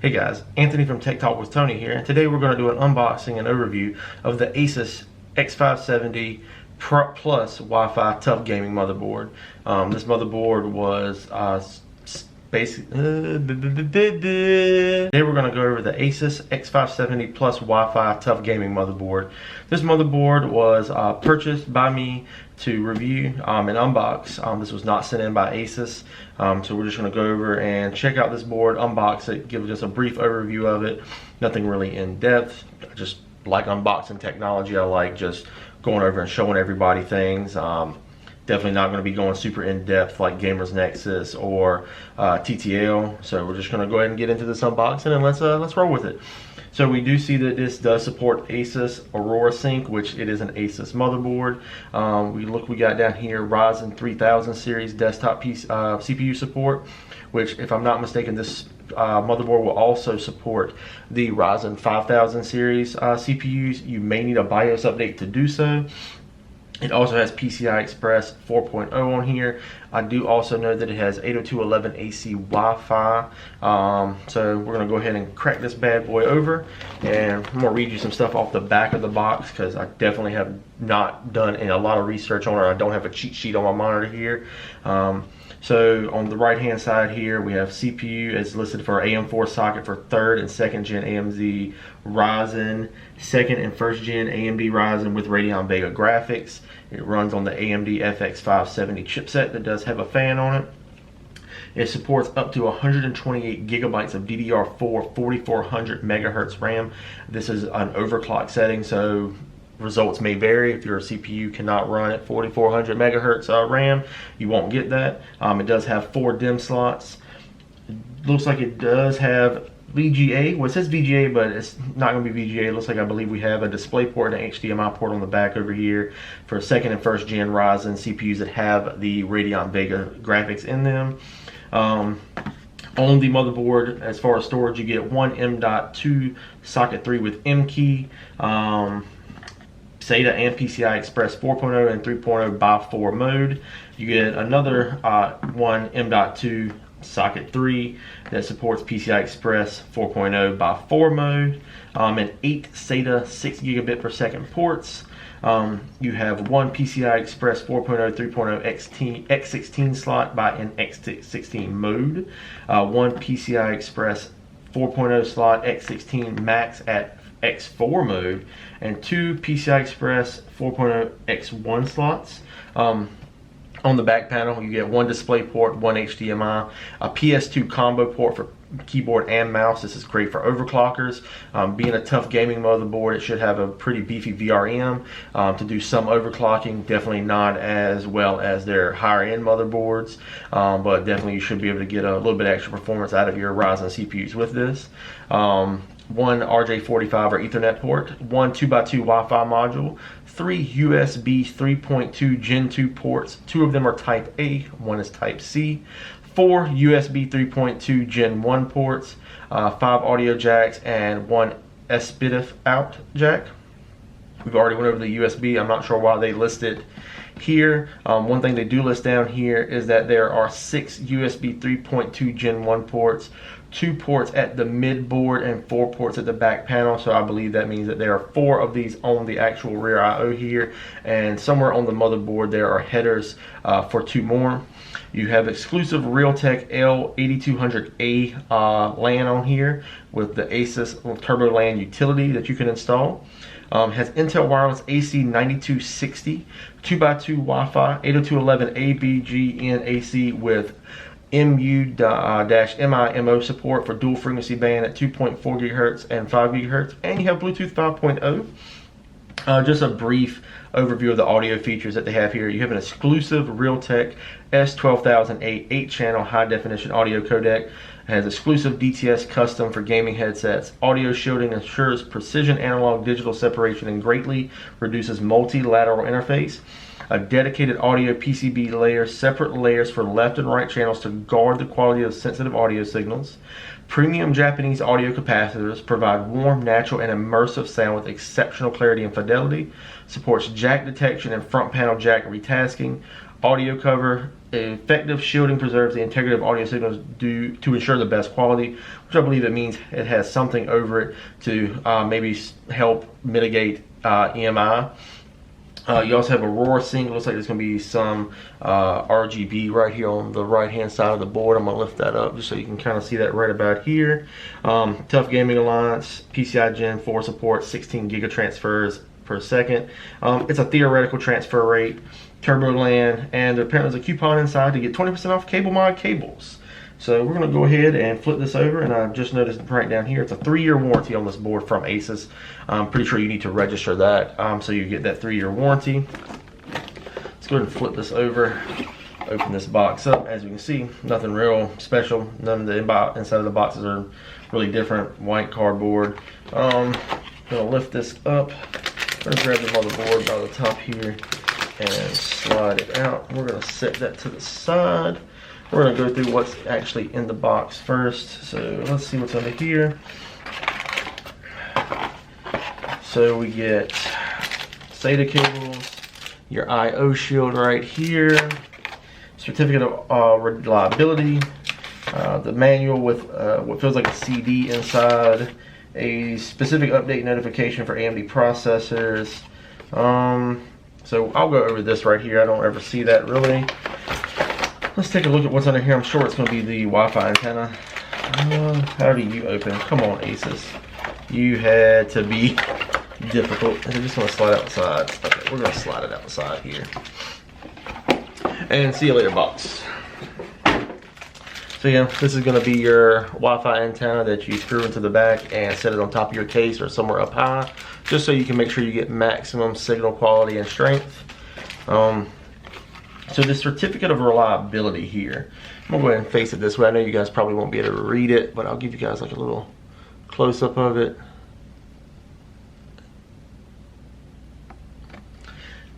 Hey guys, Anthony from Tech Talk with Tony here, and today we're going to do an unboxing and overview of the ASUS X570 Plus Wi-Fi TUF gaming motherboard. This motherboard was today we're going to go over the ASUS X570 Plus Wi-Fi TUF gaming motherboard. This motherboard was purchased by me to review and unbox. This was not sent in by ASUS, so we're just going to go over and check out this board, unbox it, give just a brief overview of it. Nothing really in depth. I just like unboxing technology. I like just going over and showing everybody things. Definitely not going to be going super in depth like Gamers Nexus or TTL. So we're just going to go ahead and get into this unboxing and let's roll with it. So we do see that this does support ASUS Aurora Sync, which it is an ASUS motherboard. We got down here Ryzen 3000 series desktop CPU support, which, if I'm not mistaken, this motherboard will also support the Ryzen 5000 series CPUs. You may need a BIOS update to do so. It also has PCI Express 4.0 on here. I do also know that it has 802.11ac Wi-Fi. So we're going to go ahead and crack this bad boy over. And I'm going to read you some stuff off the back of the box, because I definitely have not done a lot of research on it. I don't have a cheat sheet on my monitor here. So on the right hand side here, we have CPU is listed for AM4 socket for 3rd and 2nd gen AMD Ryzen, 2nd and 1st gen AMD Ryzen with Radeon Vega graphics. It runs on the AMD FX570 chipset that does have a fan on it. It supports up to 128 gigabytes of DDR4 4400 megahertz RAM. This is an overclock setting, so results may vary. If your CPU cannot run at 4400 megahertz RAM, you won't get that. It does have 4 DIMM slots. It looks like it does have VGA. Well, it says VGA, but it's not going to be VGA. It looks like, I believe we have a display port and an HDMI port on the back over here for 2nd and 1st gen Ryzen CPUs that have the Radeon Vega graphics in them. On the motherboard, as far as storage, you get one M.2 socket 3 with M key, SATA and PCI Express 4.0 and 3.0 by 4 mode. You get another one M.2 socket 3 that supports PCI Express 4.0 by 4 mode, and 8 SATA 6 gigabit per second ports. You have one PCI Express 4.0 3.0 X16 slot by an X16 mode, one PCI Express 4.0 slot X16 max at X4 mode, and 2 PCI Express 4.0 X1 slots. On the back panel, you get one display port, one HDMI, a PS2 combo port for keyboard and mouse. This is great for overclockers. Being a TUF gaming motherboard, it should have a pretty beefy VRM to do some overclocking. Definitely not as well as their higher end motherboards, but definitely you should be able to get a little bit extra performance out of your Ryzen CPUs with this. One RJ45 or Ethernet port, one 2x2 Wi-Fi module, 3 USB 3.2 Gen 2 ports. 2 of them are Type A, one is Type C. 4 USB 3.2 Gen 1 ports, 5 audio jacks, and 1 SPDIF out jack. We've already went over the USB. I'm not sure why they list it here. One thing they do list down here is that there are 6 USB 3.2 Gen 1 ports, 2 ports at the mid board and 4 ports at the back panel. So I believe that means that there are 4 of these on the actual rear I/O here, and somewhere on the motherboard there are headers for 2 more. You have exclusive Realtek L8200A LAN on here with the ASUS Turbo LAN utility that you can install. Has Intel Wireless AC9260, 2x2 Wi-Fi, 802.11 ABGN-AC with MU-MIMO support for dual frequency band at 2.4 GHz and 5 GHz, and you have Bluetooth 5.0. Just a brief overview of the audio features that they have here. You have an exclusive Realtek S12008 8-channel high-definition audio codec. It has exclusive DTS custom for gaming headsets. Audio shielding ensures precision analog digital separation and greatly reduces multilateral interface. A dedicated audio PCB layer, separate layers for left and right channels to guard the quality of sensitive audio signals. Premium Japanese audio capacitors provide warm, natural, and immersive sound with exceptional clarity and fidelity. Supports jack detection and front panel jack retasking. Audio cover effective shielding preserves the integrity of audio signals due to ensure the best quality, which I believe it means it has something over it to maybe help mitigate EMI. You also have a roar sync. Looks like there's going to be some RGB right here on the right hand side of the board. I'm going to lift that up just so you can kind of see that right about here. TUF Gaming Alliance, PCI Gen 4 support, 16 gigatransfers per second. It's a theoretical transfer rate, Turbo LAN, and apparently there's a coupon inside to get 20% off Cable Mod cables. So we're going to go ahead and flip this over, and I've just noticed right down here, it's a 3-year warranty on this board from ASUS. I'm pretty sure you need to register that so you get that 3-year warranty. Let's go ahead and flip this over, open this box up. As you can see, nothing real special. None of the inside of the boxes are really different. White cardboard. I'm going to lift this up. I'm going to grab the motherboard by the top here and slide it out. We're going to set that to the side. We're going to go through what's actually in the box first. So let's see what's under here. So we get SATA cables, your I/O shield right here, certificate of reliability, the manual with what feels like a CD inside, a specific update notification for AMD processors. So I'll go over this right here. I don't ever see that really. Let's take a look at what's under here. I'm sure it's going to be the Wi-Fi antenna. How do you open? Come on, ASUS. You had to be difficult. I just want to slide outside. Okay, we're going to slide it outside here. And see you later, box. So yeah, this is going to be your Wi-Fi antenna that you screw into the back and set it on top of your case or somewhere up high, just so you can make sure you get maximum signal quality and strength. So the certificate of reliability here, I'm gonna go ahead and face it this way. I know you guys probably won't be able to read it, but I'll give you guys like a little close-up of it.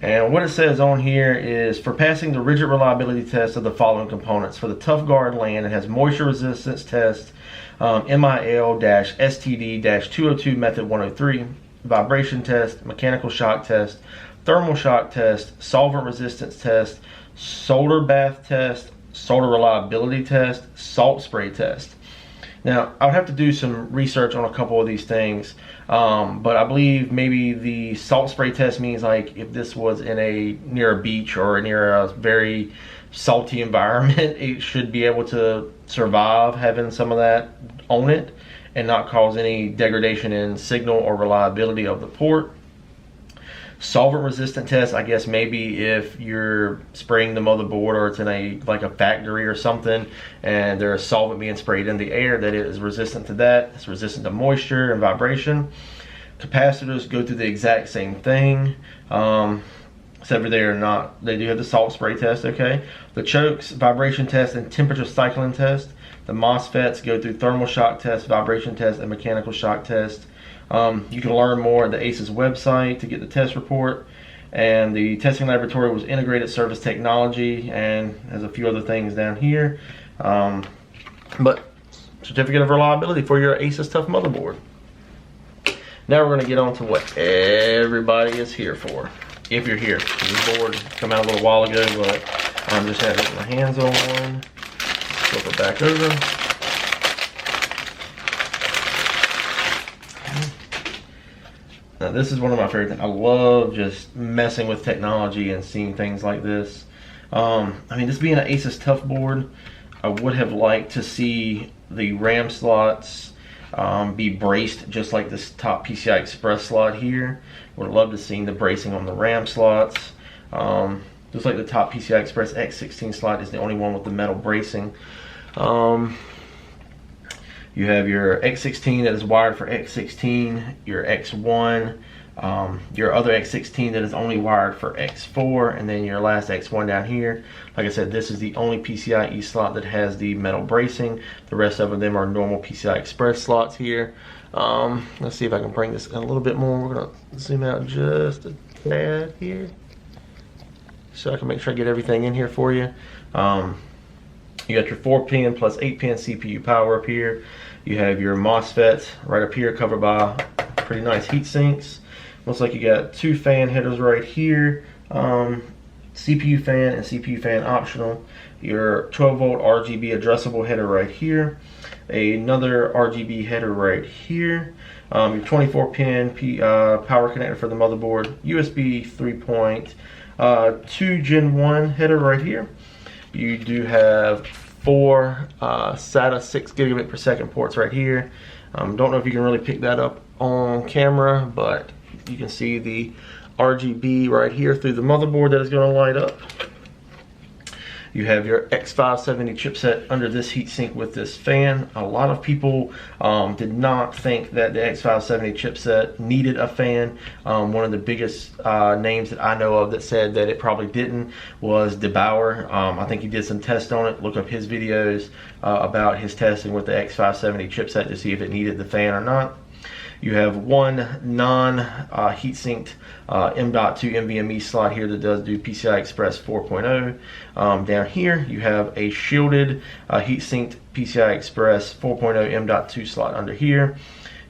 And what it says on here is, for passing the rigid reliability test of the following components. For the TUF Guard LAN, it has moisture resistance test, MIL-STD-202 method 103, vibration test, mechanical shock test, thermal shock test, solvent resistance test, solder bath test, solder reliability test, salt spray test. Now, I would have to do some research on a couple of these things, but I believe maybe the salt spray test means like if this was in near a beach or near a very salty environment, it should be able to survive having some of that on it and not cause any degradation in signal or reliability of the port. Solvent resistant test, I guess maybe if you're spraying the motherboard or it's in like a factory or something and there's solvent being sprayed in the air, that it is resistant to that. It's resistant to moisture and vibration. Capacitors go through the exact same thing, except for they do have the salt spray test, okay? The chokes, vibration test, and temperature cycling test. The MOSFETs go through thermal shock test, vibration test, and mechanical shock test. You can learn more at the ASUS website to get the test report. And the testing laboratory was integrated service technology, and has a few other things down here. But certificate of reliability for your ASUS TUF motherboard. Now we're going to get on to what everybody is here for. If you're here. This board came out a little while ago, but I'm just having to get my hands on one. Flip it back over. Now this is one of my favorite things. I love just messing with technology and seeing things like this. I mean, this being an ASUS TUF board, I would have liked to see the RAM slots be braced just like this top PCI Express slot here. Would love to see the bracing on the RAM slots. Just like the top PCI Express X16 slot is the only one with the metal bracing. You have your X16 that is wired for X16, your X1, your other X16 that is only wired for X4, and then your last X1 down here. Like I said, this is the only PCIe slot that has the metal bracing. The rest of them are normal PCI Express slots here. Let's see if I can bring this in a little bit more. We're gonna zoom out just a tad here, so I can make sure I get everything in here for you. You got your 4-pin plus 8-pin CPU power up here. You have your MOSFETs right up here, covered by pretty nice heat sinks. Looks like you got 2 fan headers right here. CPU fan and CPU fan optional. Your 12 volt RGB addressable header right here. Another RGB header right here. Your 24 pin power connector for the motherboard. USB 3.2 Gen 1 header right here. You do have 4 SATA 6 gigabit per second ports right here. Don't know if you can really pick that up on camera, but you can see the RGB right here through the motherboard that is going to light up. You have your X570 chipset under this heatsink with this fan. A lot of people did not think that the X570 chipset needed a fan. One of the biggest names that I know of that said that it probably didn't was DeBauer. I think he did some tests on it. Look up his videos about his testing with the X570 chipset to see if it needed the fan or not. You have one non-heat-synced M.2 NVMe slot here that does do PCI Express 4.0. Down here, you have a shielded heat-synced PCI Express 4.0 M.2 slot under here.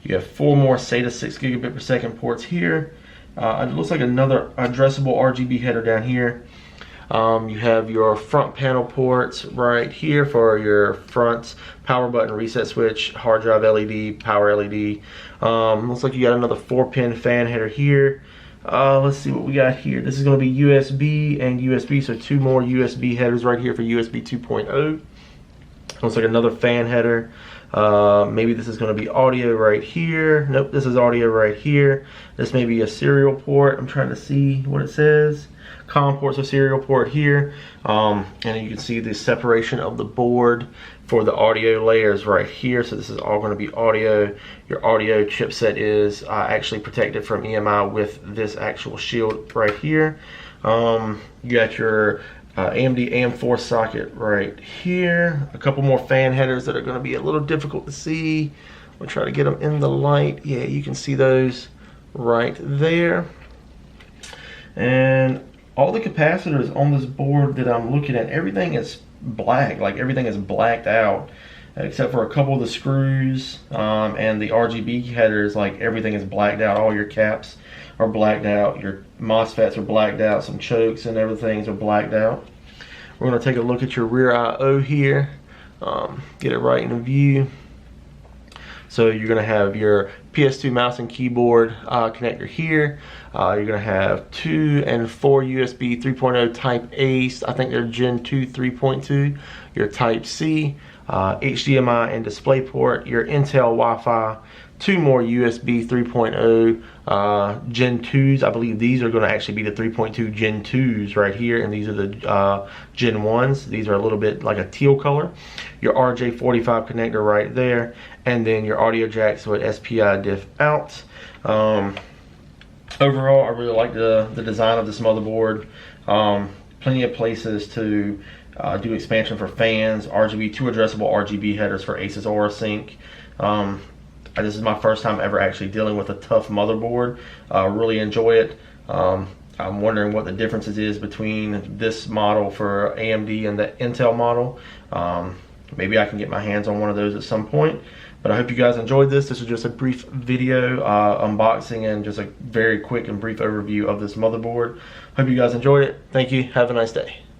You have 4 more SATA 6 gigabit per second ports here. It looks like another addressable RGB header down here. You have your front panel ports right here for your front power button, reset switch, hard drive LED, power LED. Looks like you got another 4-pin fan header here. Let's see what we got here. This is going to be USB and USB, so 2 more USB headers right here for USB 2.0. Looks like another fan header. Maybe this is going to be audio right here. Nope, this is audio right here. This may be a serial port. I'm trying to see what it says. COM ports, a serial port here. And you can see the separation of the board for the audio layers right here. So this is all going to be audio. Your audio chipset is actually protected from EMI with this actual shield right here. You got your AMD AM4 socket right here. A couple more fan headers that are going to be a little difficult to see. We'll try to get them in the light. Yeah, you can see those right there. And all the capacitors on this board that I'm looking at, everything is black, like everything is blacked out except for a couple of the screws and the RGB headers. Like everything is blacked out. All your caps are blacked out, your MOSFETs are blacked out, some chokes and everything are blacked out. We're going to take a look at your rear I/O here, get it right in view. So you're going to have your PS2 mouse and keyboard connector here. You're going to have 2 and 4 USB 3.0 Type A. I think they're Gen 2 3.2. Your Type C, HDMI and DisplayPort. Your Intel Wi-Fi. 2 more USB 3.0 Gen 2s. I believe these are going to actually be the 3.2 Gen 2s right here, and these are the Gen 1s. These are a little bit like a teal color. Your RJ45 connector right there, and then your audio jacks with SPI diff out. Overall, I really like the design of this motherboard. Plenty of places to do expansion for fans, RGB, 2 addressable RGB headers for ASUS AuraSync. This is my first time ever actually dealing with a TUF motherboard. Really enjoy it. I'm wondering what the differences is between this model for AMD and the Intel model. Maybe I can get my hands on one of those at some point. But I hope you guys enjoyed this. This was just a brief video unboxing and just a very quick and brief overview of this motherboard. Hope you guys enjoyed it. Thank you. Have a nice day.